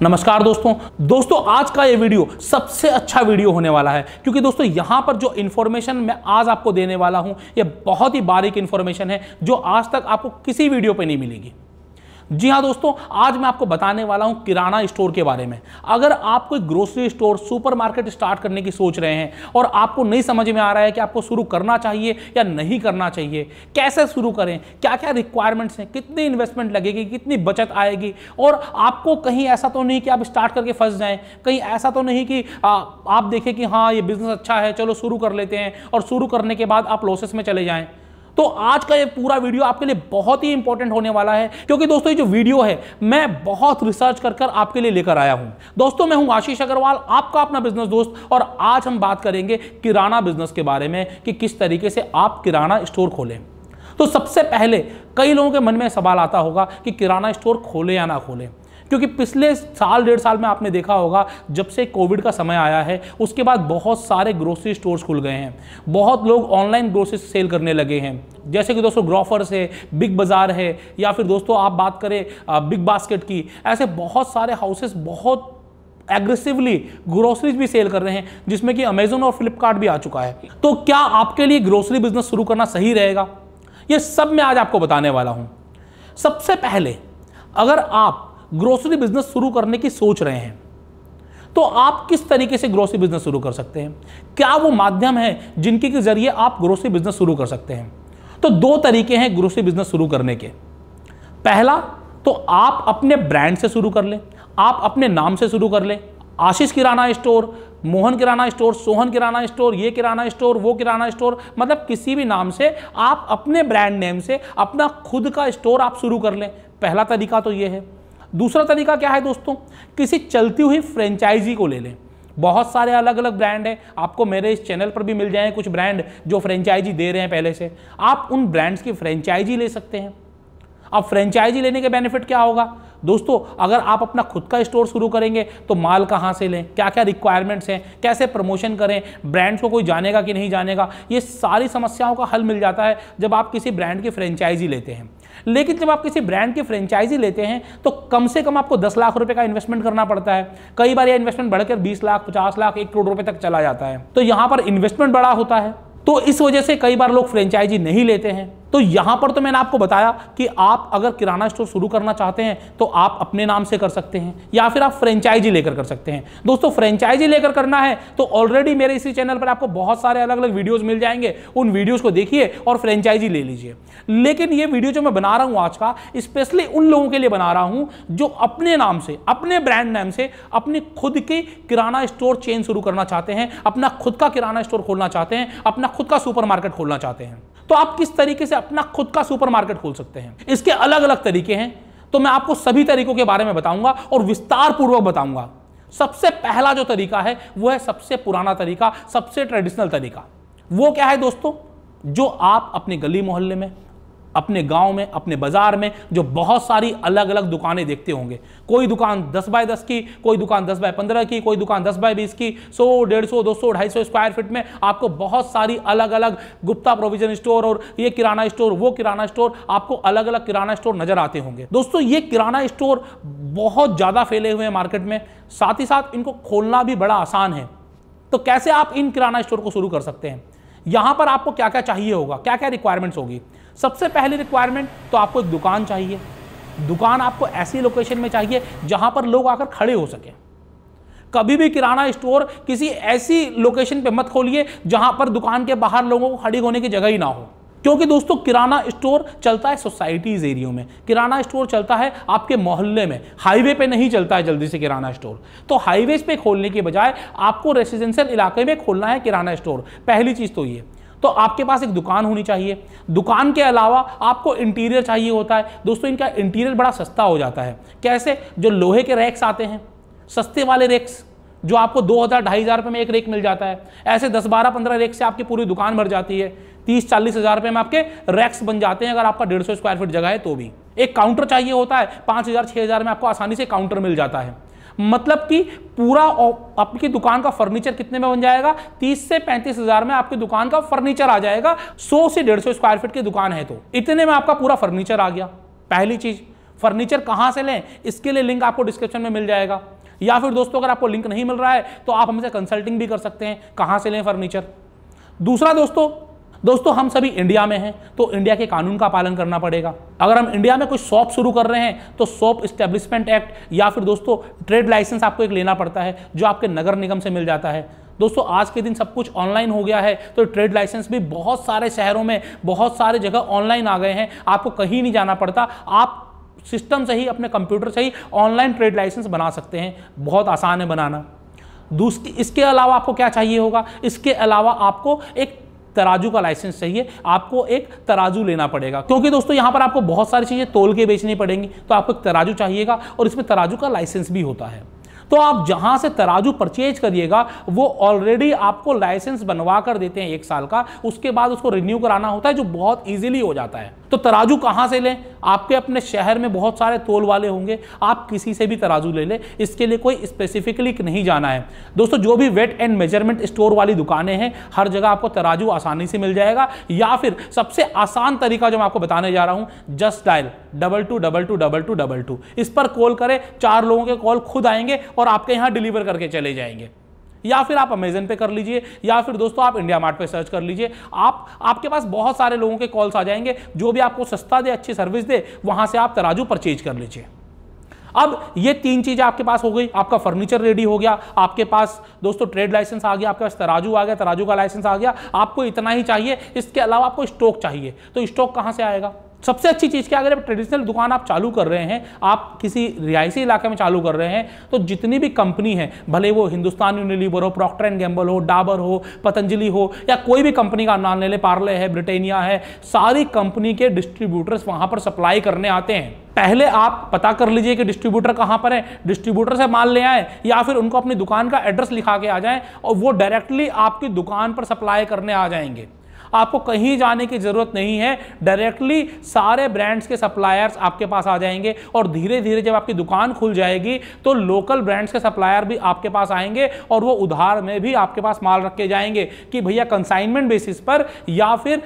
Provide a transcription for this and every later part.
नमस्कार दोस्तों आज का ये वीडियो सबसे अच्छा वीडियो होने वाला है क्योंकि दोस्तों यहां पर जो इंफॉर्मेशन मैं आज आपको देने वाला हूं ये बहुत ही बारीक इंफॉर्मेशन है जो आज तक आपको किसी वीडियो पे नहीं मिलेगी। जी हाँ दोस्तों, आज मैं आपको बताने वाला हूं किराना स्टोर के बारे में। अगर आप कोई ग्रोसरी स्टोर सुपरमार्केट स्टार्ट करने की सोच रहे हैं और आपको नहीं समझ में आ रहा है कि आपको शुरू करना चाहिए या नहीं करना चाहिए, कैसे शुरू करें, क्या क्या रिक्वायरमेंट्स हैं, कितनी इन्वेस्टमेंट लगेगी, कितनी बचत आएगी, और आपको कहीं ऐसा तो नहीं कि आप स्टार्ट करके फंस जाएं, कहीं ऐसा तो नहीं कि आप देखें कि हाँ ये बिजनेस अच्छा है चलो शुरू कर लेते हैं और शुरू करने के बाद आप लॉसेस में चले जाएं। तो आज का ये पूरा वीडियो आपके लिए बहुत ही इंपॉर्टेंट होने वाला है क्योंकि दोस्तों ये जो वीडियो है मैं बहुत रिसर्च कर आपके लिए लेकर आया हूं। दोस्तों मैं हूं आशीष अग्रवाल, आपका अपना बिजनेस दोस्त, और आज हम बात करेंगे किराना बिजनेस के बारे में कि किस तरीके से आप किराना स्टोर खोलें। तो सबसे पहले कई लोगों के मन में सवाल आता होगा कि किराना स्टोर खोले या ना खोलें, क्योंकि पिछले साल डेढ़ साल में आपने देखा होगा जब से कोविड का समय आया है उसके बाद बहुत सारे ग्रोसरी स्टोर्स खुल गए हैं, बहुत लोग ऑनलाइन ग्रोसरी सेल करने लगे हैं, जैसे कि दोस्तों ग्रोफर्स है, बिग बाजार है, या फिर दोस्तों आप बात करें बिग बास्केट की। ऐसे बहुत सारे हाउसेस बहुत एग्रेसिवली ग्रोसरीज भी सेल कर रहे हैं जिसमें कि अमेजोन और फ्लिपकार्ट भी आ चुका है। तो क्या आपके लिए ग्रोसरी बिजनेस शुरू करना सही रहेगा, ये सब मैं आज आपको बताने वाला हूं। सबसे पहले अगर आप ग्रोसरी बिजनेस शुरू करने की सोच रहे हैं तो आप किस तरीके से ग्रोसरी बिजनेस शुरू कर सकते हैं, क्या वो माध्यम है जिनके के जरिए आप ग्रोसरी बिजनेस शुरू कर सकते हैं। तो दो तरीके हैं ग्रोसरी बिजनेस शुरू करने के। पहला तो आप अपने ब्रांड से शुरू कर लें, आप अपने नाम से शुरू कर लें, आशीष किराना स्टोर, मोहन किराना स्टोर, सोहन किराना स्टोर, ये किराना स्टोर, वो किराना स्टोर, मतलब किसी भी नाम से आप अपने ब्रांड नेम से अपना खुद का स्टोर आप शुरू कर लें। पहला तरीका तो ये है। दूसरा तरीका क्या है दोस्तों, किसी चलती हुई फ्रेंचाइजी को ले लें। बहुत सारे अलग अलग ब्रांड हैं, आपको मेरे इस चैनल पर भी मिल जाएं कुछ ब्रांड जो फ्रेंचाइजी दे रहे हैं पहले से, आप उन ब्रांड्स की फ्रेंचाइजी ले सकते हैं। अब फ्रेंचाइजी लेने के बेनिफिट क्या होगा दोस्तों, अगर आप अपना खुद का स्टोर शुरू करेंगे तो माल कहाँ से लें, क्या क्या रिक्वायरमेंट्स हैं, कैसे प्रमोशन करें, ब्रांड्स को कोई जानेगा कि नहीं जानेगा, ये सारी समस्याओं का हल मिल जाता है जब आप किसी ब्रांड की फ्रेंचाइजी लेते हैं। लेकिन जब आप किसी ब्रांड की फ्रेंचाइजी लेते हैं तो कम से कम आपको 10 लाख रुपए का इन्वेस्टमेंट करना पड़ता है। कई बार यह इन्वेस्टमेंट बढ़कर 20 लाख, 50 लाख, 1 करोड़ रुपए तक चला जाता है। तो यहां पर इन्वेस्टमेंट बड़ा होता है, तो इस वजह से कई बार लोग फ्रेंचाइजी नहीं लेते हैं। तो यहां पर तो मैंने आपको बताया कि आप अगर किराना स्टोर शुरू करना चाहते हैं तो आप अपने नाम से कर सकते हैं या फिर आप फ्रेंचाइजी लेकर कर सकते हैं। दोस्तों फ्रेंचाइजी लेकर करना है तो ऑलरेडी मेरे इसी चैनल पर आपको बहुत सारे अलग अलग वीडियोस मिल जाएंगे, उन वीडियोस को देखिए और फ्रेंचाइजी ले लीजिए। लेकिन ये वीडियो जो मैं बना रहा हूं आज का, स्पेशली उन लोगों के लिए बना रहा हूं जो अपने नाम से, अपने ब्रांड नेम से अपनी खुद की किराना स्टोर चेन शुरू करना चाहते हैं, अपना खुद का किराना स्टोर खोलना चाहते हैं, अपना खुद का सुपरमार्केट खोलना चाहते हैं। तो आप किस तरीके से अपना खुद का सुपरमार्केट खोल सकते हैं, इसके अलग अलग तरीके हैं। तो मैं आपको सभी तरीकों के बारे में बताऊंगा और विस्तार पूर्वक बताऊंगा। सबसे पहला जो तरीका है वो है सबसे पुराना तरीका, सबसे ट्रेडिशनल तरीका। वो क्या है दोस्तों, जो आप अपने गली मोहल्ले में, अपने गांव में, अपने बाजार में जो बहुत सारी अलग अलग दुकानें देखते होंगे। कोई दुकान 10 बाय 10 की, कोई दुकान 10 बाय 15 की, कोई दुकान 10 बाय 20 की, 100, 150, 200, 250 स्क्वायर फीट में आपको बहुत सारी अलग अलग गुप्ता प्रोविजन स्टोर और ये किराना स्टोर, वो किराना स्टोर, आपको अलग अलग किराना स्टोर नजर आते होंगे। दोस्तों ये किराना स्टोर बहुत ज्यादा फैले हुए हैं मार्केट में, साथ ही साथ इनको खोलना भी बड़ा आसान है। तो कैसे आप इन किराना स्टोर को शुरू कर सकते हैं, यहां पर आपको क्या क्या चाहिए होगा, क्या क्या रिक्वायरमेंट्स होगी। सबसे पहली रिक्वायरमेंट तो आपको एक दुकान चाहिए। दुकान आपको ऐसी लोकेशन में चाहिए जहां पर लोग आकर खड़े हो सके। कभी भी किराना स्टोर किसी ऐसी लोकेशन पे मत खोलिए जहां पर दुकान के बाहर लोगों को खड़ी होने की जगह ही ना हो, क्योंकि दोस्तों किराना स्टोर चलता है सोसाइटीज एरिया में, किराना स्टोर चलता है आपके मोहल्ले में, हाईवे पे नहीं चलता है जल्दी से किराना स्टोर। तो हाईवे पे खोलने के बजाय आपको रेसिडेंशियल इलाके में खोलना है किराना स्टोर। पहली चीज तो ये, तो आपके पास एक दुकान होनी चाहिए। दुकान के अलावा आपको इंटीरियर चाहिए होता है। दोस्तों इनका इंटीरियर बड़ा सस्ता हो जाता है। कैसे, जो लोहे के रैक्स आते हैं, सस्ते वाले रैक्स जो आपको 2000, 2500 रुपये में एक रेक मिल जाता है, ऐसे 10, 12, 15 रेक से आपकी पूरी दुकान भर जाती है। 30, 40 हज़ार रुपये में आपके रैक्स बन जाते हैं अगर आपका 150 स्क्वायर फीट जगह है तो भी। एक काउंटर चाहिए होता है, 5000, 6000 में आपको आसानी से काउंटर मिल जाता है। मतलब कि पूरा आपकी दुकान का फर्नीचर कितने में बन जाएगा, 30 से 35 हज़ार में आपकी दुकान का फर्नीचर आ जाएगा। 100 से 150 स्क्वायर फीट की दुकान है तो इतने में आपका पूरा फर्नीचर आ गया। पहली चीज फर्नीचर कहां से लें, इसके लिए लिंक आपको डिस्क्रिप्शन में मिल जाएगा। या फिर दोस्तों अगर आपको लिंक नहीं मिल रहा है तो आप हमसे कंसल्टिंग भी कर सकते हैं, कहां से लें फर्नीचर। दूसरा दोस्तों हम सभी इंडिया में हैं तो इंडिया के कानून का पालन करना पड़ेगा। अगर हम इंडिया में कोई शॉप शुरू कर रहे हैं तो शॉप इस्टेब्लिशमेंट एक्ट या फिर दोस्तों ट्रेड लाइसेंस आपको एक लेना पड़ता है, जो आपके नगर निगम से मिल जाता है। दोस्तों आज के दिन सब कुछ ऑनलाइन हो गया है, तो ट्रेड लाइसेंस भी बहुत सारे शहरों में, बहुत सारे जगह ऑनलाइन आ गए हैं। आपको कहीं नहीं जाना पड़ता, आप सिस्टम से ही, अपने कंप्यूटर से ही ऑनलाइन ट्रेड लाइसेंस बना सकते हैं। बहुत आसान है बनाना। इसके अलावा आपको क्या चाहिए होगा, इसके अलावा आपको एक तराजू का लाइसेंस चाहिए। आपको एक तराजू लेना पड़ेगा, क्योंकि दोस्तों यहां पर आपको बहुत सारी चीजें तोल के बेचनी पड़ेंगी, तो आपको एक तराजू चाहिएगा और इसमें तराजू का लाइसेंस भी होता है। तो आप जहां से तराजू परचेज करिएगा वो ऑलरेडी आपको लाइसेंस बनवा कर देते हैं 1 साल का, उसके बाद उसको रिन्यू कराना होता है, जो बहुत इजीली हो जाता है। तो तराजू कहां से लें, आपके अपने शहर में बहुत सारे तोल वाले होंगे, आप किसी से भी तराजू ले लें, इसके लिए कोई स्पेसिफिकली नहीं जाना है। दोस्तों जो भी वेट एंड मेजरमेंट स्टोर वाली दुकानें हैं, हर जगह आपको तराजू आसानी से मिल जाएगा। या फिर सबसे आसान तरीका जो मैं आपको बताने जा रहा हूं, जस्ट डायल 22222222, इस पर कॉल करें, 4 लोगों के कॉल खुद आएंगे और आपके यहां डिलीवर करके चले जाएंगे। या फिर आप अमेजन पे कर लीजिए, या फिर दोस्तों आप इंडिया मार्ट पे सर्च कर लीजिए। आपके पास बहुत सारे लोगों के कॉल्स आ जाएंगे, जो भी आपको सस्ता दे, अच्छी सर्विस दे, वहां से आप तराजू परचेज कर लीजिए। अब ये 3 चीजें आपके पास हो गई, आपका फर्नीचर रेडी हो गया, आपके पास दोस्तों ट्रेड लाइसेंस आ गया, आपके पास तराजू आ गया, तराजू का लाइसेंस आ गया, आपको इतना ही चाहिए। इसके अलावा आपको स्टॉक चाहिए, तो स्टॉक कहां से आएगा? सबसे अच्छी चीज क्या, अगर ट्रेडिशनल दुकान आप चालू कर रहे हैं, आप किसी रिहायशी इलाके में चालू कर रहे हैं, तो जितनी भी कंपनी है, भले वो हिंदुस्तान यूनिलीवर हो, प्रॉक्टर एंड गैम्बल हो, डाबर हो, पतंजलि हो, या कोई भी कंपनी का नाम ले ले, पार्ले है, ब्रिटानिया है, सारी कंपनी के डिस्ट्रीब्यूटर्स वहां पर सप्लाई करने आते हैं। पहले आप पता कर लीजिए कि डिस्ट्रीब्यूटर कहां पर है, डिस्ट्रीब्यूटर से माल ले आए, या फिर उनको अपनी दुकान का एड्रेस लिखा के आ जाएं और वो डायरेक्टली आपकी दुकान पर सप्लाई करने आ जाएंगे। आपको कहीं जाने की जरूरत नहीं है, डायरेक्टली सारे ब्रांड्स के सप्लायर्स आपके पास आ जाएंगे। और धीरे धीरे जब आपकी दुकान खुल जाएगी तो लोकल ब्रांड्स के सप्लायर भी आपके पास आएंगे और वो उधार में भी आपके पास माल रख के जाएंगे कि भैया कंसाइनमेंट बेसिस पर या फिर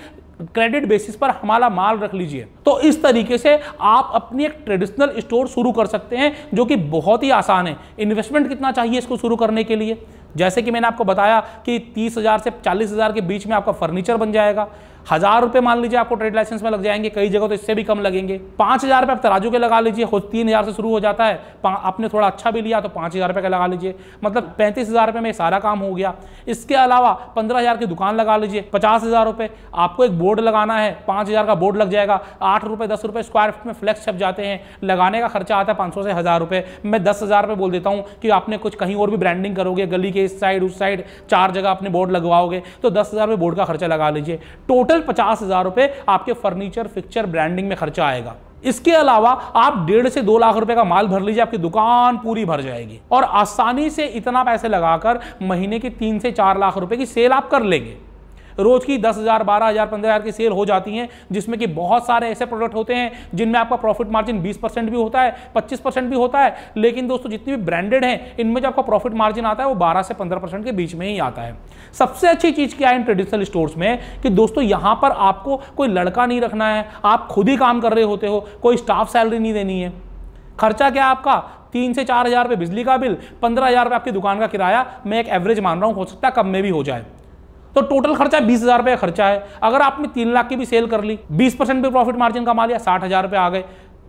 क्रेडिट बेसिस पर हमारा माल रख लीजिए। तो इस तरीके से आप अपनी एक ट्रेडिशनल स्टोर शुरू कर सकते हैं, जो कि बहुत ही आसान है। इन्वेस्टमेंट कितना चाहिए इसको शुरू करने के लिए? जैसे कि मैंने आपको बताया कि 30,000 से 40,000 के बीच में आपका फर्नीचर बन जाएगा। 1,000 रुपये मान लीजिए आपको ट्रेड लाइसेंस में लग जाएंगे, कई जगह तो इससे भी कम लगेंगे। 5,000 रुपये आप तराजू के लगा लीजिए, खुद 3,000 से शुरू हो जाता है। आपने थोड़ा अच्छा भी लिया तो 5,000 रुपये का लगा लीजिए, मतलब 35,000 रुपये में सारा काम हो गया। इसके अलावा 15,000 की दुकान लगा लीजिए, 50,000 रुपये। आपको एक बोर्ड लगाना है, 5,000 का बोर्ड लग जाएगा। 8 रुपये 10 रुपये स्क्वायर फीट में फ्लेक्स छप जाते हैं, लगाने का खर्चा आता है 500 से 1,000 रुपये। मैं 10,000 रुपये बोल देता हूँ कि आपने कुछ कहीं और भी ब्रांडिंग करोगे, गली के इस साइड उस साइड 4 जगह अपने बोर्ड लगवाओगे, तो 10,000 रुपये बोर्ड का खर्चा लगा लीजिए। टोटल 50,000 रुपए आपके फर्नीचर फिक्सचर ब्रांडिंग में खर्चा आएगा। इसके अलावा आप 1.5 से 2 लाख रुपए का माल भर लीजिए, आपकी दुकान पूरी भर जाएगी। और आसानी से इतना पैसे लगाकर महीने की 3 से 4 लाख रुपए की सेल आप कर लेंगे। रोज की 10,000, 12,000, 15,000 की सेल हो जाती हैं, जिसमें कि बहुत सारे ऐसे प्रोडक्ट होते हैं जिनमें आपका प्रॉफिट मार्जिन 20% भी होता है, 25% भी होता है। लेकिन दोस्तों जितनी भी ब्रांडेड हैं, इनमें जो आपका प्रॉफिट मार्जिन आता है वो 12 से 15% के बीच में ही आता है। सबसे अच्छी चीज क्या है इन ट्रेडिशनल स्टोर्स में कि दोस्तों यहां पर आपको कोई लड़का नहीं रखना है, आप खुद ही काम कर रहे होते हो, कोई स्टाफ सैलरी नहीं देनी है। खर्चा क्या है आपका? 3 से 4,000 रुपये बिजली का बिल, 15,000 रुपये आपकी दुकान का किराया। मैं एक एवरेज मान रहा हूं, हो सकता है कम में भी हो जाए। तो टोटल खर्चा 20,000 रुपये का खर्चा है। अगर आपने 3 लाख की भी सेल कर ली, 20% भी प्रॉफिट मार्जिन कमा लिया, 60,000 रुपये आ गए।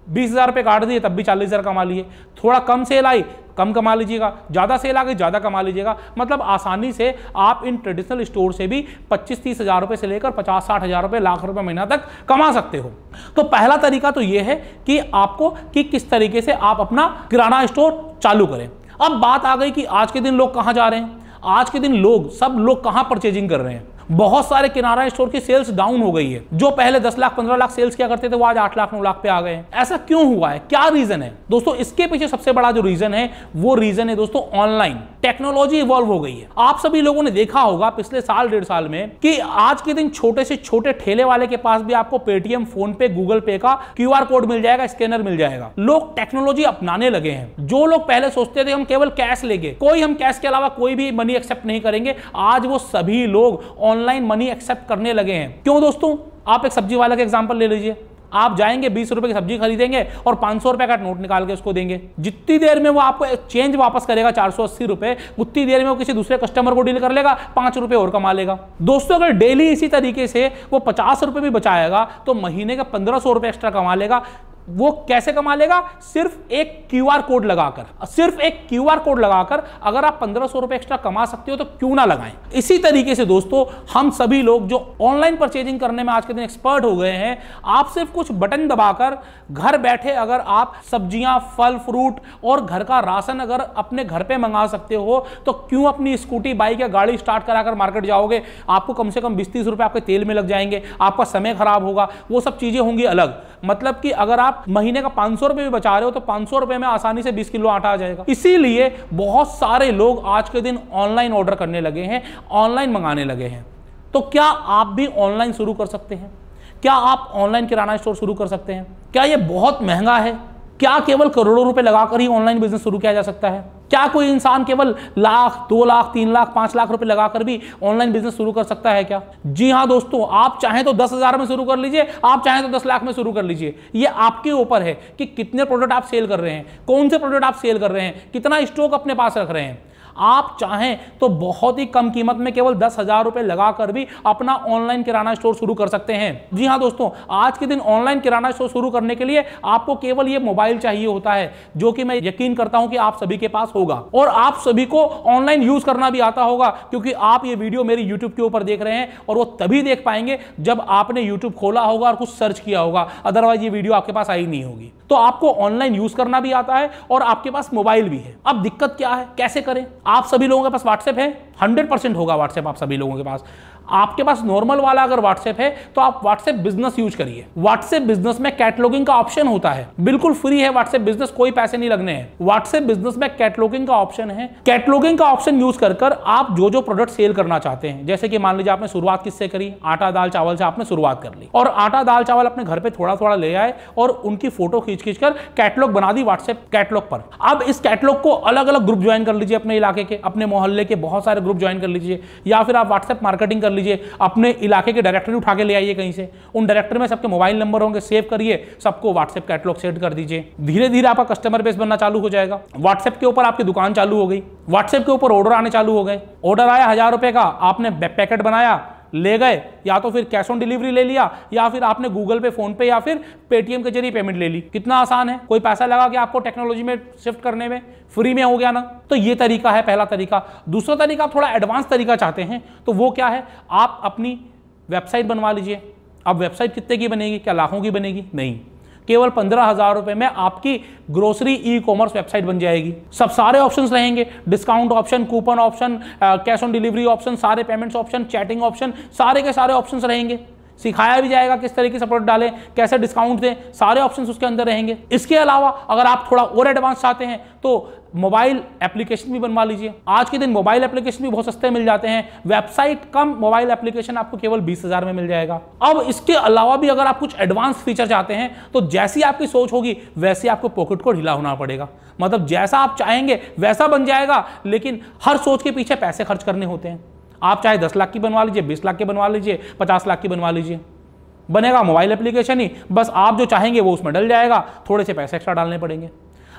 20,000 रुपये काट दिए तब भी 40,000 कमा लिए। थोड़ा कम सेल आई, कम कमा लीजिएगा, ज़्यादा सेल आ गई, ज़्यादा कमा लीजिएगा। मतलब आसानी से आप इन ट्रेडिशनल स्टोर से भी 25-30 हज़ार रुपये से लेकर 50-60 हज़ार रुपये, लाख रुपये महीना तक कमा सकते हो। तो पहला तरीका तो ये है कि आपको कि किस तरीके से आप अपना किराना स्टोर चालू करें। अब बात आ गई कि आज के दिन लोग कहाँ जा रहे हैं। आज के दिन सब लोग कहां परचेजिंग कर रहे हैं। बहुत सारे किराना स्टोर की सेल्स डाउन हो गई है। जो पहले 10 लाख 15 लाख सेल्स किया करते थे वो आज 8 लाख 9 लाख पे आ गए हैं। ऐसा क्यों हुआ है, क्या रीजन है दोस्तों? इसके पीछे सबसे बड़ा जो रीजन है वो रीजन है दोस्तों ऑनलाइन। टेक्नोलॉजी इवॉल्व हो गई है। आप सभी लोगों ने देखा होगा पिछले साल 1.5 साल में कि आज के दिन छोटे से छोटे ठेले वाले के पास भी आपको पेटीएम, फोन पे, गूगल पे का QR कोड मिल जाएगा, स्कैनर मिल जाएगा। लोग टेक्नोलॉजी अपनाने लगे हैं। जो लोग पहले सोचते थे हम केवल कैश लेंगे, हम कैश के अलावा कोई भी मनी एक्सेप्ट नहीं करेंगे, आज वो सभी लोग ऑनलाइन मनी एक्सेप्ट करने लगे हैं। क्यों दोस्तों? आप एक सब्जी वाला का एग्जांपल ले लीजिए। आप जाएंगे 20 रुपए की सब्जी खरीदेंगे और 500 रुपए का नोट निकाल के उसको देंगे। जितनी देर में वो आपको चेंज वापस करेगा 480 रुपए, उतनी देर में वो किसी दूसरे कस्टमर को डील कर लेगा, 5 रुपए और कमा लेगा। दोस्तों अगर डेली इसी तरीके से वो 50 रुपए भी बचाएगा तो महीने का 1500 रुपए एक्स्ट्रा कमा लेगा। वो कैसे कमा लेगा? सिर्फ एक क्यूआर कोड लगाकर। सिर्फ एक क्यूआर कोड लगाकर अगर आप 1500 रुपए एक्स्ट्रा कमा सकते हो तो क्यों ना लगाएं। इसी तरीके से दोस्तों हम सभी लोग जो ऑनलाइन परचेजिंग करने में आज के दिन एक्सपर्ट हो गए हैं, आप सिर्फ कुछ बटन दबाकर घर बैठे अगर आप सब्जियां, फल, फ्रूट और घर का राशन अगर अपने घर पे मंगा सकते हो तो क्यों अपनी स्कूटी, बाइक या गाड़ी स्टार्ट कराकर मार्केट जाओगे? आपको कम से कम 20-30 रुपए आपके तेल में लग जाएंगे, आपका समय खराब होगा, वो सब चीजें होंगी अलग। मतलब कि अगर आप महीने का 500 रुपए भी बचा रहे हो तो 500 रुपए में आसानी से 20 किलो आटा आ जाएगा। इसीलिए बहुत सारे लोग आज के दिन ऑनलाइन ऑर्डर करने लगे हैं, ऑनलाइन मंगाने लगे हैं। तो क्या आप भी ऑनलाइन शुरू कर सकते हैं? क्या आप ऑनलाइन किराना स्टोर शुरू कर सकते हैं? क्या यह बहुत महंगा है? क्या केवल करोड़ों रुपए लगाकर ही ऑनलाइन बिजनेस शुरू किया जा सकता है? क्या कोई इंसान केवल लाख, 2 लाख, 3 लाख, 5 लाख रुपए लगाकर भी ऑनलाइन बिजनेस शुरू कर सकता है क्या? जी हां दोस्तों, आप चाहें तो 10,000 में शुरू कर लीजिए, आप चाहें तो 10 लाख में शुरू कर लीजिए। ये आपके ऊपर है कि कितने प्रोडक्ट आप सेल कर रहे हैं, कौन से प्रोडक्ट आप सेल कर रहे हैं, कितना स्टॉक अपने पास रख रहे हैं। आप चाहें तो बहुत ही कम कीमत में केवल 10,000 रुपए लगाकर भी अपना ऑनलाइन किराना स्टोर शुरू कर सकते हैं। जी हां दोस्तों, आज के दिन ऑनलाइन किराना स्टोर शुरू करने के लिए आपको केवल ये मोबाइल चाहिए होता है, जो कि मैं यकीन करता हूं कि आप सभी के पास होगा और आप सभी को ऑनलाइन यूज करना भी आता होगा, क्योंकि आप ये वीडियो मेरी यूट्यूब के ऊपर देख रहे हैं और वो तभी देख पाएंगे जब आपने यूट्यूब खोला होगा और कुछ सर्च किया होगा, अदरवाइज ये वीडियो आपके पास आई नहीं होगी। तो आपको ऑनलाइन यूज करना भी आता है और आपके पास मोबाइल भी है। अब दिक्कत क्या है, कैसे करें? आप सभी लोगों के पास व्हाट्सएप है, 100% होगा व्हाट्सएप आप सभी लोगों के पास। आपके पास नॉर्मल वाला अगर व्हाट्सएप है तो आप व्हाट्सएप बिजनेस यूज करिए। व्हाट्सएप बिजनेस में कैटलॉगिंग का ऑप्शन होता है, बिल्कुल फ्री है व्हाट्सएप बिजनेस, कोई पैसे नहीं लगने हैं। व्हाट्सएप बिजनेस में कैटलॉगिंग का ऑप्शन है। कैटलॉगिंग का ऑप्शन यूज कर आप जो जो प्रोडक्ट सेल करना चाहते हैं, जैसे कि मान लीजिए आपने शुरुआत किससे करी, आटा दाल चावल से आपने शुरुआत कर ली और आटा दाल चावल अपने घर पे थोड़ा थोड़ा ले आए और उनकी फोटो खींच कर कैटलॉग बना दी व्हाट्सएप कैटलॉग पर। अब इस कैटलॉग को अलग अलग ग्रुप ज्वाइन कर लीजिए, अपने इलाके के, अपने मोहल्ले के बहुत सारे ग्रुप ज्वाइन कर लीजिए, या फिर आप व्हाट्सएप मार्केटिंग कर लीजिए, अपने इलाके के डायरेक्टरी उठा के ले आइए कहीं से, उन डायरेक्टर में सबके मोबाइल नंबर होंगे, सेव करिए, सबको व्हाट्सएप कैटलॉग सेट कर दीजिए। धीरे धीरे आपका कस्टमर बेस बनना चालू हो जाएगा। व्हाट्सएप के ऊपर आपकी दुकान चालू हो गई, व्हाट्सएप के ऊपर ऑर्डर आने चालू हो गए। ऑर्डर आया 1000 रुपए का, आपने पैकेट बनाया, ले गए, या तो फिर कैश ऑन डिलीवरी ले लिया या फिर आपने गूगल पे, फोन पे या फिर पेटीएम के जरिए पेमेंट ले ली। कितना आसान है, कोई पैसा लगा कि आपको टेक्नोलॉजी में शिफ्ट करने में, फ्री में हो गया ना। तो ये तरीका है पहला तरीका। दूसरा तरीका, आप थोड़ा एडवांस तरीका चाहते हैं तो वो क्या है, आप अपनी वेबसाइट बनवा लीजिए। अब वेबसाइट कितने की बनेगी, क्या लाखों की बनेगी? नहीं, केवल 15,000 रुपए में आपकी ग्रोसरी ई कॉमर्स वेबसाइट बन जाएगी। सब सारे ऑप्शंस रहेंगे, discount option, coupon option, cash on delivery option, सारे पेमेंट्स ऑप्शन, चैटिंग ऑप्शन, सारे के सारे ऑप्शंस रहेंगे। सिखाया भी जाएगा किस तरीके से प्रोडक्ट डालें, कैसे डिस्काउंट दें, सारे ऑप्शंस उसके अंदर रहेंगे। इसके अलावा अगर आप थोड़ा और एडवांस चाहते हैं तो मोबाइल एप्लीकेशन भी बनवा लीजिए। आज के दिन मोबाइल एप्लीकेशन भी बहुत सस्ते मिल जाते हैं। वेबसाइट कम मोबाइल एप्लीकेशन आपको केवल 20,000 में मिल जाएगा। अब इसके अलावा भी अगर आप कुछ एडवांस फीचर चाहते हैं तो जैसी आपकी सोच होगी वैसे आपको पॉकेट को ढीला होना पड़ेगा। मतलब जैसा आप चाहेंगे वैसा बन जाएगा, लेकिन हर सोच के पीछे पैसे खर्च करने होते हैं। आप चाहे 10 लाख की बनवा लीजिए, 20 लाख की बनवा लीजिए, 50 लाख की बनवा लीजिए, बनेगा मोबाइल एप्लीकेशन ही। बस आप जो चाहेंगे वो उसमें डल जाएगा, थोड़े से पैसे एक्स्ट्रा डालने पड़ेंगे।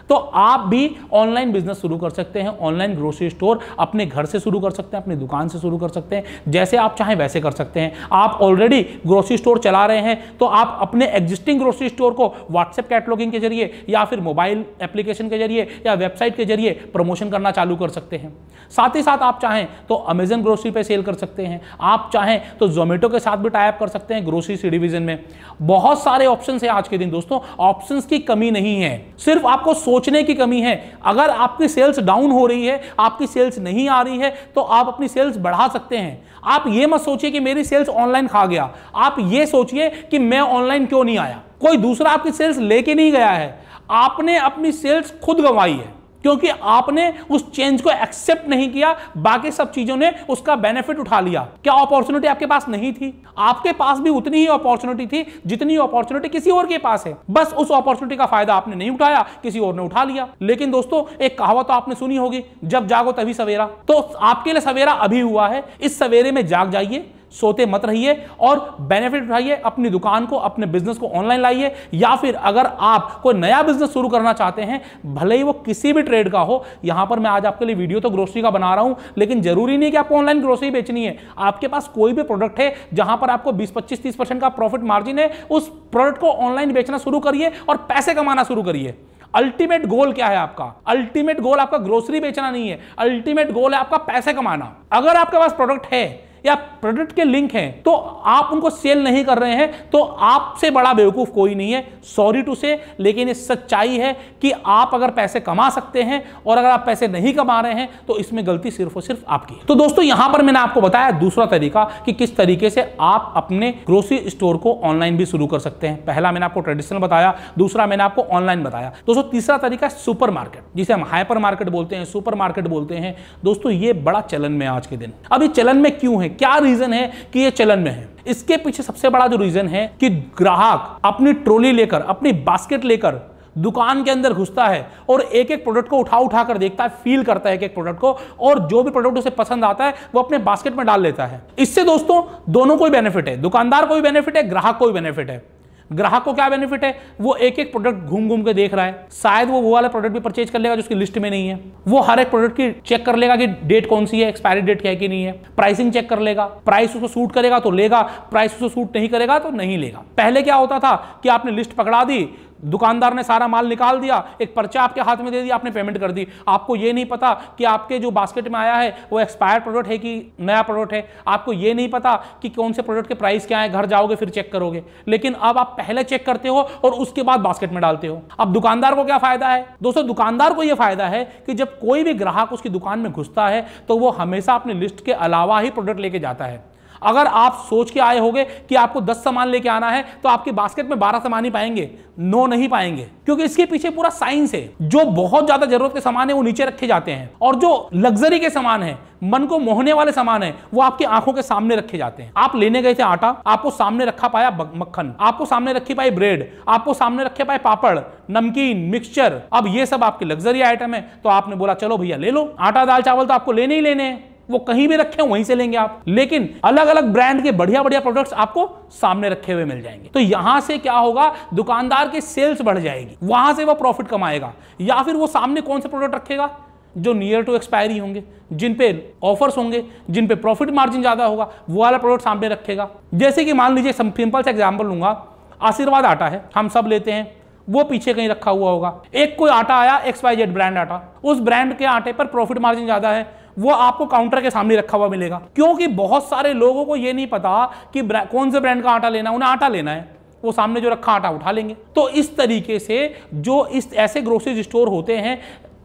तो आप भी ऑनलाइन बिजनेस शुरू कर सकते हैं। ऑनलाइन ग्रोसरी स्टोर अपने घर से शुरू कर सकते हैं, अपनी दुकान से शुरू कर सकते हैं, जैसे आप चाहें वैसे कर सकते हैं। आप ऑलरेडी ग्रोसरी स्टोर चला रहे हैं तो आप अपने एग्जिस्टिंग ग्रोसरी स्टोर को व्हाट्सएप कैटलॉगिंग के जरिए या फिर मोबाइल एप्लीकेशन के जरिए या वेबसाइट के जरिए प्रमोशन करना चालू कर सकते हैं। साथ ही साथ आप चाहें तो अमेजन ग्रोसरी पे सेल कर सकते हैं, आप चाहें तो जोमेटो के साथ भी टाई अप कर सकते हैं ग्रोसरी सी डिवीजन में। बहुत सारे ऑप्शन है आज के दिन दोस्तों, ऑप्शंस की कमी नहीं है, सिर्फ आपको सोचने की कमी है। अगर आपकी सेल्स डाउन हो रही है, आपकी सेल्स नहीं आ रही है, तो आप अपनी सेल्स बढ़ा सकते हैं। आप ये मत सोचिए कि मेरी सेल्स ऑनलाइन खा गया, आप ये सोचिए कि मैं ऑनलाइन क्यों नहीं आया। कोई दूसरा आपकी सेल्स लेके नहीं गया है, आपने अपनी सेल्स खुद गंवाई है क्योंकि आपने उस चेंज को एक्सेप्ट नहीं किया, बाकी सब चीजों ने उसका बेनिफिट उठा लिया। क्या अपॉर्चुनिटी आपके पास नहीं थी? आपके पास भी उतनी ही अपॉर्चुनिटी थी जितनी अपॉर्चुनिटी किसी और के पास है, बस उस अपॉर्चुनिटी का फायदा आपने नहीं उठाया, किसी और ने उठा लिया। लेकिन दोस्तों एक कहावत तो आपने सुनी होगी, जब जागो तभी सवेरा। तो आपके लिए सवेरा अभी हुआ है, इस सवेरे में जाग जाइए, सोते मत रहिए और बेनिफिट उठाइए, अपनी दुकान को, अपने बिजनेस को ऑनलाइन लाइए। या फिर अगर आप कोई नया बिजनेस शुरू करना चाहते हैं, भले ही वो किसी भी ट्रेड का हो, यहां पर मैं आज आपके लिए वीडियो तो ग्रोसरी का बना रहा हूं, लेकिन जरूरी नहीं कि आपको ऑनलाइन ग्रोसरी बेचनी है। आपके पास कोई भी प्रोडक्ट है जहां पर आपको 20, 25, 30% का प्रॉफिट मार्जिन है, उस प्रोडक्ट को ऑनलाइन बेचना शुरू करिए और पैसे कमाना शुरू करिए। अल्टीमेट गोल क्या है आपका? अल्टीमेट गोल आपका ग्रोसरी बेचना नहीं है, अल्टीमेट गोल है आपका पैसे कमाना। अगर आपके पास प्रोडक्ट है या प्रोडक्ट के लिंक हैं तो आप उनको सेल नहीं कर रहे हैं, तो आपसे बड़ा बेवकूफ कोई नहीं है, सॉरी टू से, लेकिन ये सच्चाई है कि आप अगर पैसे कमा सकते हैं और अगर आप पैसे नहीं कमा रहे हैं तो इसमें गलती सिर्फ और सिर्फ आपकी है। तो दोस्तों यहां पर मैंने आपको बताया दूसरा तरीका कि किस तरीके से आप अपने ग्रोसरी स्टोर को ऑनलाइन भी शुरू कर सकते हैं। पहला मैंने आपको ट्रेडिशनल बताया, दूसरा मैंने आपको ऑनलाइन बताया। दोस्तों तीसरा तरीका सुपर मार्केट, जिसे हम हाइपर मार्केट बोलते हैं, सुपर मार्केट बोलते हैं। दोस्तों ये बड़ा चलन में आज के दिन। अब ये चलन में क्यों है, क्या रीजन है कि ये चलन में है? इसके पीछे सबसे बड़ा जो रीजन है कि ग्राहक अपनी ट्रॉली लेकर, अपनी बास्केट लेकर दुकान के अंदर घुसता है और एक एक प्रोडक्ट को उठा उठा कर देखता है, फील करता है एक एक प्रोडक्ट को, और जो भी प्रोडक्ट उसे पसंद आता है वो अपने बास्केट में डाल लेता है। इससे दोस्तों दोनों को ही बेनिफिट है, दुकानदार को भी बेनिफिट है, ग्राहक को भी बेनिफिट है। ग्राहक को क्या बेनिफिट है? वो एक एक प्रोडक्ट घूम घूम के देख रहा है, शायद वो वाला प्रोडक्ट भी परचेज कर लेगा जो उसकी लिस्ट में नहीं है। वो हर एक प्रोडक्ट की चेक कर लेगा कि डेट कौन सी है, एक्सपायरी डेट है कि नहीं है, प्राइसिंग चेक कर लेगा, प्राइस उसको सूट करेगा तो लेगा, प्राइस उसको सूट नहीं करेगा तो नहीं लेगा। पहले क्या होता था कि आपने लिस्ट पकड़ा दी, दुकानदार ने सारा माल निकाल दिया, एक पर्चा आपके हाथ में दे दिया, आपने पेमेंट कर दी। आपको ये नहीं पता कि आपके जो बास्केट में आया है वो एक्सपायर्ड प्रोडक्ट है कि नया प्रोडक्ट है, आपको ये नहीं पता कि कौन से प्रोडक्ट के प्राइस क्या है, घर जाओगे फिर चेक करोगे। लेकिन अब आप पहले चेक करते हो और उसके बाद बास्केट में डालते हो। अब दुकानदार को क्या फायदा है? दोस्तों दुकानदार को यह फायदा है कि जब कोई भी ग्राहक उसकी दुकान में घुसता है तो वो हमेशा अपनी लिस्ट के अलावा ही प्रोडक्ट लेके जाता है। अगर आप सोच के आए होंगे कि आपको 10 सामान लेके आना है तो आपकी बास्केट में 12 सामान ही पाएंगे, 9 नहीं पाएंगे, क्योंकि इसके पीछे पूरा साइंस है। जो बहुत ज्यादा जरूरत के सामान है वो नीचे रखे जाते हैं, और जो लग्जरी के सामान है, मन को मोहने वाले सामान है, वो आपकी आंखों के सामने रखे जाते हैं। आप लेने गए थे आटा, आपको सामने रखा पाया मक्खन, आपको सामने रखी पाई ब्रेड, आपको सामने रखे पाए पापड़, नमकीन, मिक्सचर। अब ये सब आपके लग्जरी आइटम है, तो आपने बोला चलो भैया ले लो। आटा दाल चावल तो आपको लेने ही लेने हैं, वो कहीं भी रखे वहीं से लेंगे आप, लेकिन अलग अलग ब्रांड के बढ़िया बढ़िया प्रोडक्ट्स आपको सामने रखे हुए मिल जाएंगे। तो यहां से क्या होगा, दुकानदार की सेल्स बढ़ जाएगी, वहां से वो प्रॉफिट कमाएगा। या फिर वो सामने कौन से प्रोडक्ट रखेगा? जो नियर टू एक्सपायरी होंगे, जिन पे ऑफर्स होंगे, जिन पे प्रॉफिट मार्जिन ज्यादा होगा, वो वाला प्रोडक्ट सामने रखेगा। जैसे कि मान लीजिए सिंपल सा एग्जांपल लूंगा, आशीर्वाद आटा है, हम सब लेते हैं, वो पीछे कहीं रखा हुआ होगा। एक कोई आटा आया XYZ ब्रांड आटा, उस ब्रांड के आटे पर प्रॉफिट मार्जिन ज्यादा है, वो आपको काउंटर के सामने रखा हुआ मिलेगा। क्योंकि बहुत सारे लोगों को ये नहीं पता कि कौन से ब्रांड का आटा लेना है, उन्हें आटा लेना है, वो सामने जो रखा आटा उठा लेंगे। तो इस तरीके से जो इस ऐसे ग्रोसरी स्टोर होते हैं,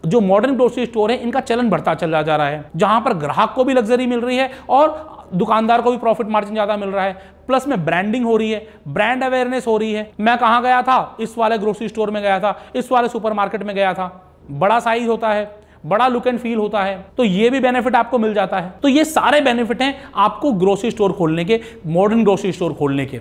जो मॉडर्न ग्रोसरी स्टोर है, इनका चलन बढ़ता चला जा रहा है, जहां पर ग्राहक को भी लग्जरी मिल रही है और दुकानदार को भी प्रॉफिट मार्जिन ज्यादा मिल रहा है, प्लस में ब्रांडिंग हो रही है, ब्रांड अवेयरनेस हो रही है। मैं कहां गया था? इस वाले ग्रोसरी स्टोर में गया था, इस वाले सुपरमार्केट में गया था, बड़ा साइज होता है, बड़ा लुक एंड फील होता है, तो ये भी बेनिफिट आपको मिल जाता है। तो ये सारे बेनिफिट हैं आपको ग्रोसरी स्टोर खोलने के, मॉडर्न ग्रोसरी स्टोर खोलने के।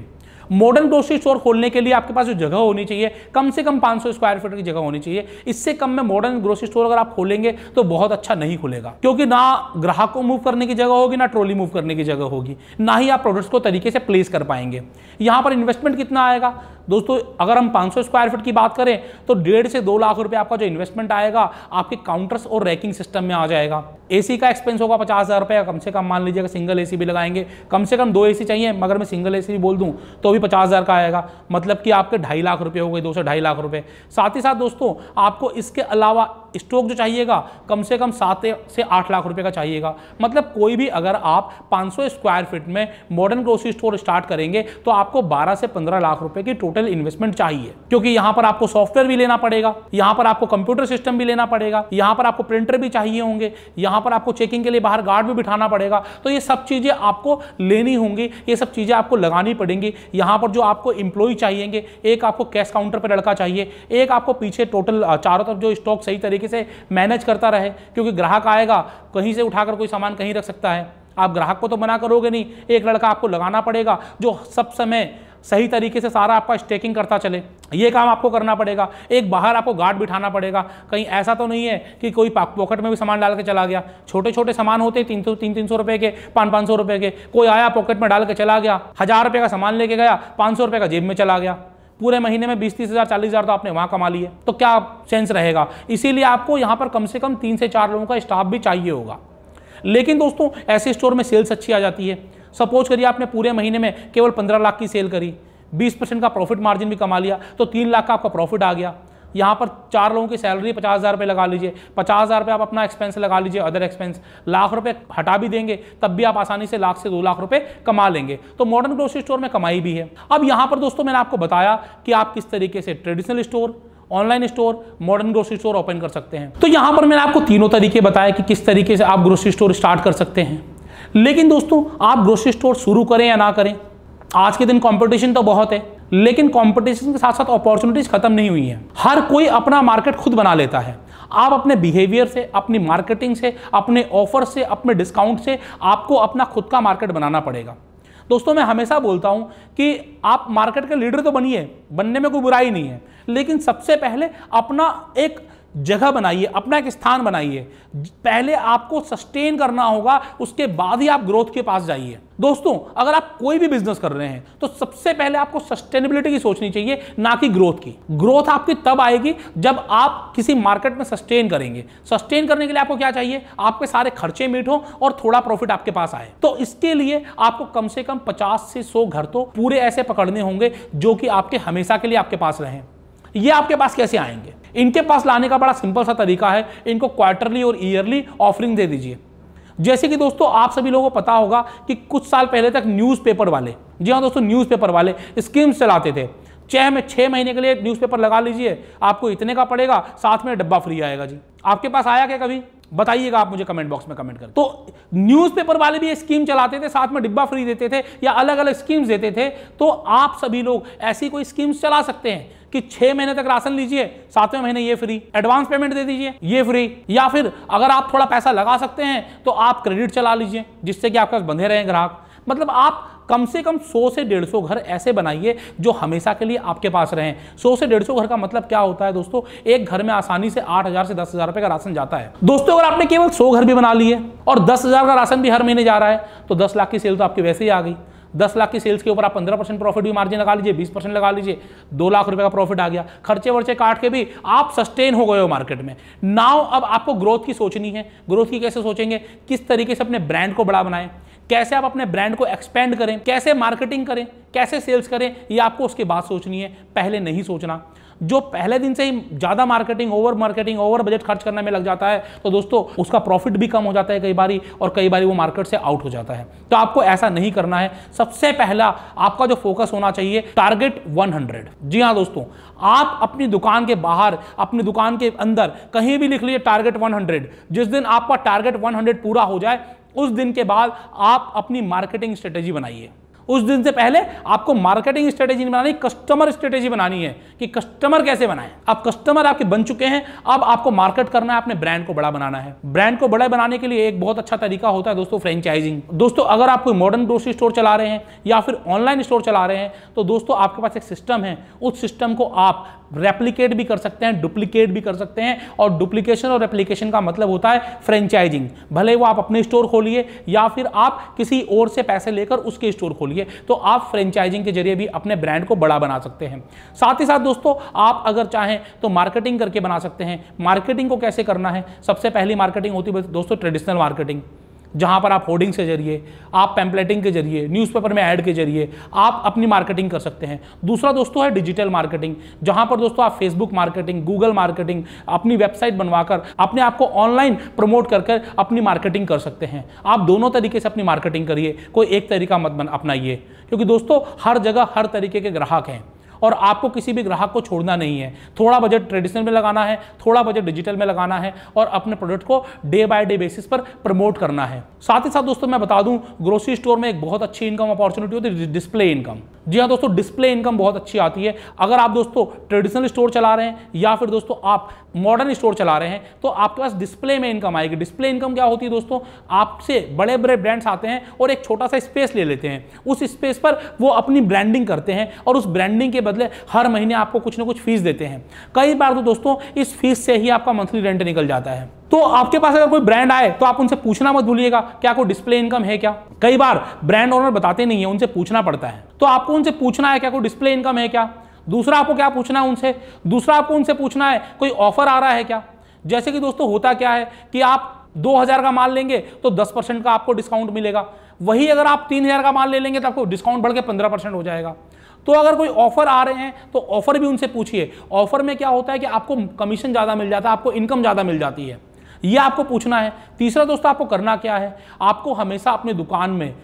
मॉडर्न ग्रोसरी स्टोर खोलने के लिए आपके पास जो जगह होनी चाहिए, कम से कम 500 स्क्वायर फीट की जगह होनी चाहिए। इससे कम में मॉडर्न ग्रोसरी स्टोर अगर आप खोलेंगे तो बहुत अच्छा नहीं खुलेगा, क्योंकि ना ग्राहक को मूव करने की जगह होगी, ना ट्रॉली मूव करने की जगह होगी, ना ही आप प्रोडक्ट्स को तरीके से प्लेस कर पाएंगे। यहां पर इन्वेस्टमेंट कितना आएगा दोस्तों? अगर हम 500 स्क्वायर फीट की बात करें तो 1.5 से 2 लाख रुपए आपका जो इन्वेस्टमेंट आएगा आपके काउंटर्स और रैकिंग सिस्टम में आ जाएगा। एसी का एक्सपेंस होगा 50,000 रुपए कम से कम, मान लीजिएगा सिंगल एसी भी लगाएंगे, कम से कम 2 एसी चाहिए, मगर मैं सिंगल एसी भी बोल दूं तो भी 50,000 का आएगा, मतलब कि आपके 2.5 लाख रुपए हो गए, 2 से 2.5 लाख रुपए। साथ ही साथ दोस्तों आपको इसके अलावा स्टॉक जो चाहिएगा कम से कम 7 से 8 लाख रुपए का चाहिएगा। मतलब कोई भी अगर आप 500 स्क्वायर फीट में मॉडर्न ग्रोसरी स्टोर स्टार्ट करेंगे तो आपको 12 से 15 लाख रुपए की टोटल इन्वेस्टमेंट चाहिए, क्योंकि यहां पर आपको सॉफ्टवेयर भी लेना पड़ेगा, यहां पर आपको कंप्यूटर सिस्टम भी लेना पड़ेगा, यहां पर आपको प्रिंटर भी चाहिए होंगे, यहां पर आपको चेकिंग के लिए बाहर गार्ड भी बिठाना पड़ेगा। तो ये सब चीजें आपको लेनी होंगी, ये सब चीजें आपको लगानी पड़ेंगी। यहां पर जो आपको इंप्लॉय चाहिएंगे, एक आपको कैश काउंटर पर लड़का चाहिए, एक आपको पीछे टोटल चारों तरफ जो स्टॉक सही तरीके से मैनेज करता रहे, क्योंकि ग्राहक आएगा कहीं से उठाकर कोई सामान कहीं रख सकता है, आप ग्राहक को तो मना करोगे नहीं, एक लड़का आपको लगाना पड़ेगा जो सब समय सही तरीके से सारा आपका स्टेकिंग करता चले, ये काम आपको करना पड़ेगा। एक बाहर आपको गार्ड बिठाना पड़ेगा, कहीं ऐसा तो नहीं है कि कोई पॉकेट में भी सामान डाल के चला गया। छोटे छोटे सामान होते हैं 300 रुपए के, 500 रुपए के, कोई आया पॉकेट में डाल के चला गया, 1000 रुपए का सामान लेके गया, 500 रुपए का जेब में चला गया, पूरे महीने में 20-30 हज़ार 40 हज़ार तो आपने वहां कमा लिए, तो क्या सेंस रहेगा। इसीलिए आपको यहां पर कम से कम 3 से 4 लोगों का स्टाफ भी चाहिए होगा। लेकिन दोस्तों ऐसे स्टोर में सेल्स अच्छी आ जाती है। सपोज करिए आपने पूरे महीने में केवल 15 लाख की सेल करी, 20% का प्रॉफिट मार्जिन भी कमा लिया, तो 3 लाख का आपका प्रॉफिट आ गया। यहाँ पर 4 लोगों की सैलरी 50,000 रुपये लगा लीजिए, 50,000 रुपये आप अपना एक्सपेंस लगा लीजिए, अदर एक्सपेंस, लाख रुपए हटा भी देंगे तब भी आप आसानी से 1 से 2 लाख रुपए कमा लेंगे। तो मॉडर्न ग्रोसरी स्टोर में कमाई भी है। अब यहाँ पर दोस्तों मैंने आपको बताया कि आप किस तरीके से traditional store, online store, modern grocery store open कर सकते हैं। तो यहाँ पर मैंने आपको तीनों तरीके बताए कि किस तरीके से आप ग्रोसरी स्टोर स्टार्ट कर सकते हैं। लेकिन दोस्तों आप ग्रोसरी स्टोर शुरू करें या ना करें, आज के दिन कंपटीशन तो बहुत है, लेकिन कंपटीशन के साथ साथ अपॉर्चुनिटीज खत्म नहीं हुई हैं। हर कोई अपना मार्केट खुद बना लेता है। आप अपने बिहेवियर से, अपनी मार्केटिंग से, अपने ऑफर से, अपने डिस्काउंट से आपको अपना खुद का मार्केट बनाना पड़ेगा। दोस्तों मैं हमेशा बोलता हूं कि आप मार्केट के लीडर तो बनिए, बनने में कोई बुराई नहीं है, लेकिन सबसे पहले अपना एक जगह बनाइए, अपना एक स्थान बनाइए। पहले आपको सस्टेन करना होगा, उसके बाद ही आप ग्रोथ के पास जाइए। दोस्तों अगर आप कोई भी बिजनेस कर रहे हैं तो सबसे पहले आपको सस्टेनेबिलिटी की सोचनी चाहिए, ना कि ग्रोथ की। ग्रोथ आपकी तब आएगी जब आप किसी मार्केट में सस्टेन करेंगे। सस्टेन करने के लिए आपको क्या चाहिए, आपके सारे खर्चे मीट हो और थोड़ा प्रॉफिट आपके पास आए। तो इसके लिए आपको कम से कम 50 से 100 घर तो पूरे ऐसे पकड़ने होंगे जो कि आपके हमेशा के लिए आपके पास रहें। ये आपके पास कैसे आएंगे? इनके पास लाने का बड़ा सिंपल सा तरीका है, इनको क्वार्टरली और ईयरली ऑफरिंग दे दीजिए। जैसे कि दोस्तों आप सभी लोगों को पता होगा कि कुछ साल पहले तक न्यूज़पेपर वाले, जी हाँ दोस्तों, न्यूज़पेपर वाले स्कीम्स चलाते थे। 6 महीने के लिए न्यूज़पेपर लगा लीजिए, आपको इतने का पड़ेगा, साथ में डब्बा फ्री आएगा। जी आपके पास आया क्या कभी? बताइएगा आप मुझे कमेंट बॉक्स में कमेंट कर। तो न्यूज़पेपर वाले भी ये स्कीम चलाते थे, साथ में डिब्बा फ्री देते थे या अलग अलग स्कीम्स देते थे। तो आप सभी लोग ऐसी कोई स्कीम्स चला सकते हैं कि 6 महीने तक राशन लीजिए, 7वें महीने ये फ्री, एडवांस पेमेंट दे दीजिए, ये फ्री। या फिर अगर आप थोड़ा पैसा लगा सकते हैं तो आप क्रेडिट चला लीजिए, जिससे कि आपके पास बंधे रहें ग्राहक। मतलब आप कम से कम 100 से 150 घर ऐसे बनाइए जो हमेशा के लिए आपके पास रहें। 100 से 150 घर का मतलब क्या होता है दोस्तों, एक घर में आसानी से 8,000 से 10,000 रुपए का राशन जाता है। दोस्तों अगर आपने केवल 100 घर भी बना लिए और 10,000 का राशन भी हर महीने जा रहा है तो 10 लाख की सेल तो आपकी वैसे ही आ गई। 10 लाख की सेल्स के ऊपर आप 15% प्रॉफिट भी मार्जिन लगा लीजिए, 20% लगा लीजिए, 2 लाख रुपए का प्रॉफिट आ गया। खर्चे वर्चे काट के भी आप सस्टेन हो गए हो मार्केट में। नाउ अब आपको ग्रोथ की सोचनी है। ग्रोथ की कैसे सोचेंगे, किस तरीके से अपने ब्रांड को बड़ा बनाएं, कैसे आप अपने ब्रांड को एक्सपेंड करें, कैसे मार्केटिंग करें, कैसे सेल्स करें, ये आपको उसके बाद सोचनी है, पहले नहीं सोचना। जो पहले दिन से ही ज्यादा मार्केटिंग, ओवर बजट खर्च करने में लग जाता है तो दोस्तों उसका प्रॉफिट भी कम हो जाता है कई बारी, और कई बारी वो मार्केट से आउट हो जाता है। तो आपको ऐसा नहीं करना है। सबसे पहला आपका जो फोकस होना चाहिए, टारगेट 100। जी हाँ दोस्तों, आप अपनी दुकान के बाहर, अपनी दुकान के अंदर कहीं भी लिख लीजिए टारगेट 100। जिस दिन आपका टारगेट 100 पूरा हो जाए उस दिन के बाद आप अपनी मार्केटिंग स्ट्रेटेजी बनाइए। उस दिन से पहले आपको मार्केटिंग स्ट्रेटेजी नहीं बनानी, कस्टमर स्ट्रेटेजी बनानी है कि कस्टमर कैसे बनाएं। अब कस्टमर आपके बन चुके हैं, अब आपको मार्केट करना है, अपने ब्रांड को बड़ा बनाना है। ब्रांड को बड़ा बनाने के लिए एक बहुत अच्छा तरीका होता है दोस्तों, फ्रेंचाइजिंग। दोस्तों अगर आप कोई मॉडर्न ग्रोसरी स्टोर चला रहे हैं या फिर ऑनलाइन स्टोर चला रहे हैं तो दोस्तों आपके पास एक सिस्टम है, उस सिस्टम को आप रेप्लिकेट भी कर सकते हैं, डुप्लीकेट भी कर सकते हैं। और डुप्लीकेशन और रेप्लिकेशन का मतलब होता है फ्रेंचाइजिंग। भले वो आप अपने स्टोर खोलिए या फिर आप किसी और से पैसे लेकर उसके स्टोर खोलिए, तो आप फ्रेंचाइजिंग के जरिए भी अपने ब्रांड को बड़ा बना सकते हैं। साथ ही साथ दोस्तों आप अगर चाहें तो मार्केटिंग करके बना सकते हैं। मार्केटिंग को कैसे करना है, सबसे पहली मार्केटिंग होती है दोस्तों ट्रेडिशनल मार्केटिंग, जहां पर आप होर्डिंग के जरिए, आप पैम्पलेटिंग के जरिए, न्यूज़पेपर में ऐड के जरिए आप अपनी मार्केटिंग कर सकते हैं। दूसरा दोस्तों है डिजिटल मार्केटिंग, जहां पर दोस्तों आप फेसबुक मार्केटिंग, गूगल मार्केटिंग, अपनी वेबसाइट बनवाकर अपने आप को ऑनलाइन प्रमोट कर अपनी मार्केटिंग कर सकते हैं। आप दोनों तरीके से अपनी मार्केटिंग करिए, कोई एक तरीका मत अपनाइए, क्योंकि दोस्तों हर जगह हर तरीके के ग्राहक हैं और आपको किसी भी ग्राहक को छोड़ना नहीं है। थोड़ा बजट ट्रेडिशनल में लगाना है, थोड़ा बजट डिजिटल में लगाना है और अपने प्रोडक्ट को डे बाय डे बेसिस पर प्रमोट करना है। साथ ही साथ दोस्तों मैं बता दूं, ग्रोसरी स्टोर में एक बहुत अच्छी इनकम अपॉर्चुनिटी होती है डिस्प्ले इनकम। जी हाँ दोस्तों, डिस्प्ले इनकम बहुत अच्छी आती है। अगर आप दोस्तों ट्रेडिशनल स्टोर चला रहे हैं या फिर दोस्तों आप मॉडर्न स्टोर चला रहे हैं तो आपके पास डिस्प्ले में इनकम आएगी। डिस्प्ले इनकम क्या होती है दोस्तों, आपसे बड़े बड़े ब्रांड्स आते हैं और एक छोटा सा स्पेस ले लेते हैं, उस स्पेस पर वो अपनी ब्रांडिंग करते हैं और उस ब्रांडिंग के बदले हर महीने आपको कुछ ना कुछ फीस देते हैं। कई बार तो दोस्तों इस फीस से ही आपका मंथली रेंट निकल जाता है। तो आपके पास अगर कोई ब्रांड आए तो आप उनसे पूछना मत भूलिएगा क्या कोई डिस्प्ले इनकम है क्या। कई बार ब्रांड ओनर बताते नहीं है, उनसे पूछना पड़ता है। तो आपको उनसे पूछना है क्या कोई डिस्प्ले इनकम है क्या। दूसरा आपको क्या पूछना है उनसे, दूसरा आपको उनसे पूछना है कोई ऑफर आ रहा है क्या। जैसे कि दोस्तों होता क्या है कि आप 2000 का माल लेंगे तो 10% का आपको डिस्काउंट मिलेगा, वही अगर आप 3000 का माल ले लेंगे तो आपको डिस्काउंट बढ़ के 15% हो जाएगा। तो अगर कोई ऑफर आ रहे हैं तो ऑफर भी उनसे पूछिए। ऑफर में क्या होता है कि आपको कमीशन ज़्यादा मिल जाता है, आपको इनकम ज़्यादा मिल जाती है, यह आपको पूछना है। तीसरा दोस्तों आपको करना क्या है, आपको हमेशा अपनी दुकान में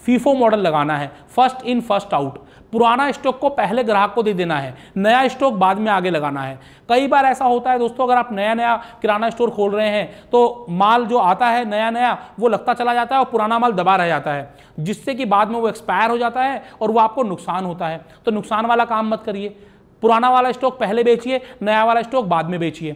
फीफो मॉडल लगाना है, फर्स्ट इन फर्स्ट आउट। पुराना स्टॉक को पहले ग्राहक को दे देना है, नया स्टॉक बाद में आगे लगाना है। कई बार ऐसा होता है दोस्तों, अगर आप नया नया किराना स्टोर खोल रहे हैं तो माल जो आता है नया नया वो लगता चला जाता है और पुराना माल दबा रह जाता है, जिससे कि बाद में वो एक्सपायर हो जाता है और वो आपको नुकसान होता है। तो नुकसान वाला काम मत करिए, पुराना वाला स्टॉक पहले बेचिए, नया वाला स्टॉक बाद में बेचिए।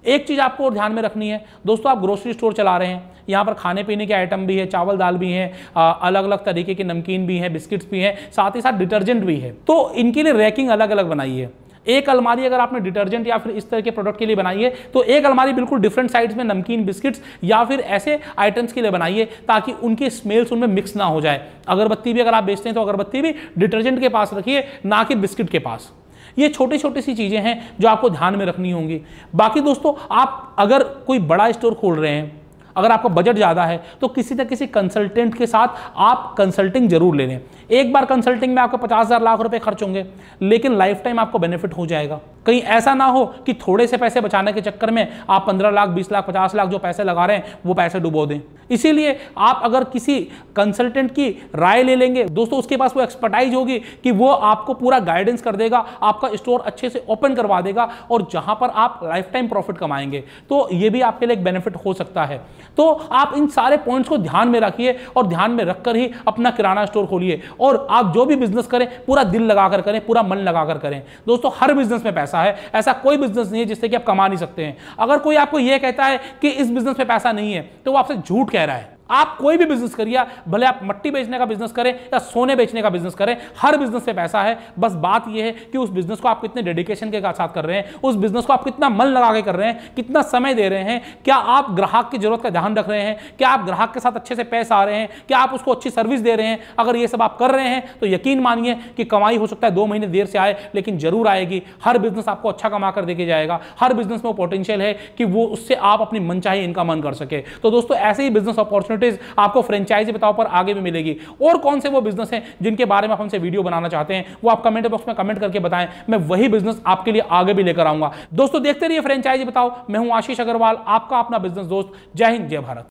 एक चीज़ आपको ध्यान में रखनी है दोस्तों, आप ग्रोसरी स्टोर चला रहे हैं, यहाँ पर खाने पीने के आइटम भी है, चावल दाल भी हैं, अलग अलग तरीके के नमकीन भी हैं, बिस्किट्स भी हैं, साथ ही साथ डिटर्जेंट भी है। तो इनके लिए रैकिंग अलग अलग बनाइए। एक अलमारी अगर आपने डिटर्जेंट या फिर इस तरह के प्रोडक्ट के लिए बनाई है तो एक अलमारी बिल्कुल डिफरेंट साइड्स में नमकीन, बिस्किट्स या फिर ऐसे आइटम्स के लिए बनाइए ताकि उनकी स्मेल्स उनमें मिक्स ना हो जाए। अगरबत्ती भी अगर आप बेचते हैं तो अगरबत्ती भी डिटर्जेंट के पास रखिए, ना कि बिस्किट के पास। ये छोटी छोटी सी चीज़ें हैं जो आपको ध्यान में रखनी होंगी। बाकी दोस्तों आप अगर कोई बड़ा स्टोर खोल रहे हैं, अगर आपका बजट ज़्यादा है तो किसी न किसी कंसल्टेंट के साथ आप कंसल्टिंग जरूर ले लें। एक बार कंसल्टिंग में आपको 50,000 लाख रुपए खर्च होंगे, लेकिन लाइफ टाइम आपको बेनिफिट हो जाएगा। कहीं ऐसा ना हो कि थोड़े से पैसे बचाने के चक्कर में आप 15 लाख, 20 लाख, 50 लाख जो पैसे लगा रहे हैं वो पैसे डुबो दें। इसीलिए आप अगर किसी कंसल्टेंट की राय ले लेंगे दोस्तों, उसके पास वो एक्सपर्टाइज होगी कि वो आपको पूरा गाइडेंस कर देगा, आपका स्टोर अच्छे से ओपन करवा देगा और जहां पर आप लाइफ टाइम प्रॉफिट कमाएंगे। तो ये भी आपके लिए एक बेनिफिट हो सकता है। तो आप इन सारे पॉइंट्स को ध्यान में रखिए और ध्यान में रखकर ही अपना किराना स्टोर खोलिए। और आप जो भी बिजनेस करें पूरा दिल लगाकर करें, पूरा मन लगाकर करें। दोस्तों हर बिजनेस में पैसा है, ऐसा कोई बिजनेस नहीं है जिससे कि आप कमा नहीं सकते हैं। अगर कोई आपको यह कहता है कि इस बिजनेस में पैसा नहीं है तो वो आपसे झूठ कह रहा है। आप कोई भी बिजनेस करिए, भले आप मट्टी बेचने का बिजनेस करें या सोने बेचने का बिजनेस करें, हर बिजनेस में पैसा है। बस बात यह है कि उस बिजनेस को आप कितने डेडिकेशन के साथ कर रहे हैं, उस बिजनेस को आप कितना मन लगा के कर रहे हैं, कितना समय दे रहे हैं, क्या आप ग्राहक की जरूरत का ध्यान रख रहे हैं, क्या आप ग्राहक के साथ अच्छे से पेश आ रहे हैं, क्या आप उसको अच्छी सर्विस दे रहे हैं। अगर ये सब आप कर रहे हैं तो यकीन मानिए कि कमाई हो सकता है 2 महीने देर से आए, लेकिन जरूर आएगी। हर बिजनेस आपको अच्छा कमा कर देके जाएगा। हर बिजनेस में पोटेंशियल है कि वो उससे आप अपनी मनचाही इनकम अर्न कर सके। तो दोस्तों ऐसे ही बिजनेस अपॉर्चुनिटीज आपको फ्रेंचाइजी बताओ पर आगे भी मिलेगी। और कौन से वो बिजनेस हैं जिनके बारे में आप हमसे वीडियो बनाना चाहते हैं वो आप कमेंट बॉक्स में कमेंट करके बताएं, मैं वही बिजनेस आपके लिए आगे भी लेकर आऊंगा। दोस्तों देखते रहिए फ्रेंचाइजी बताओ। मैं हूं आशीष अग्रवाल, आपका अपना बिजनेस दोस्त। जय हिंद, जय भारत।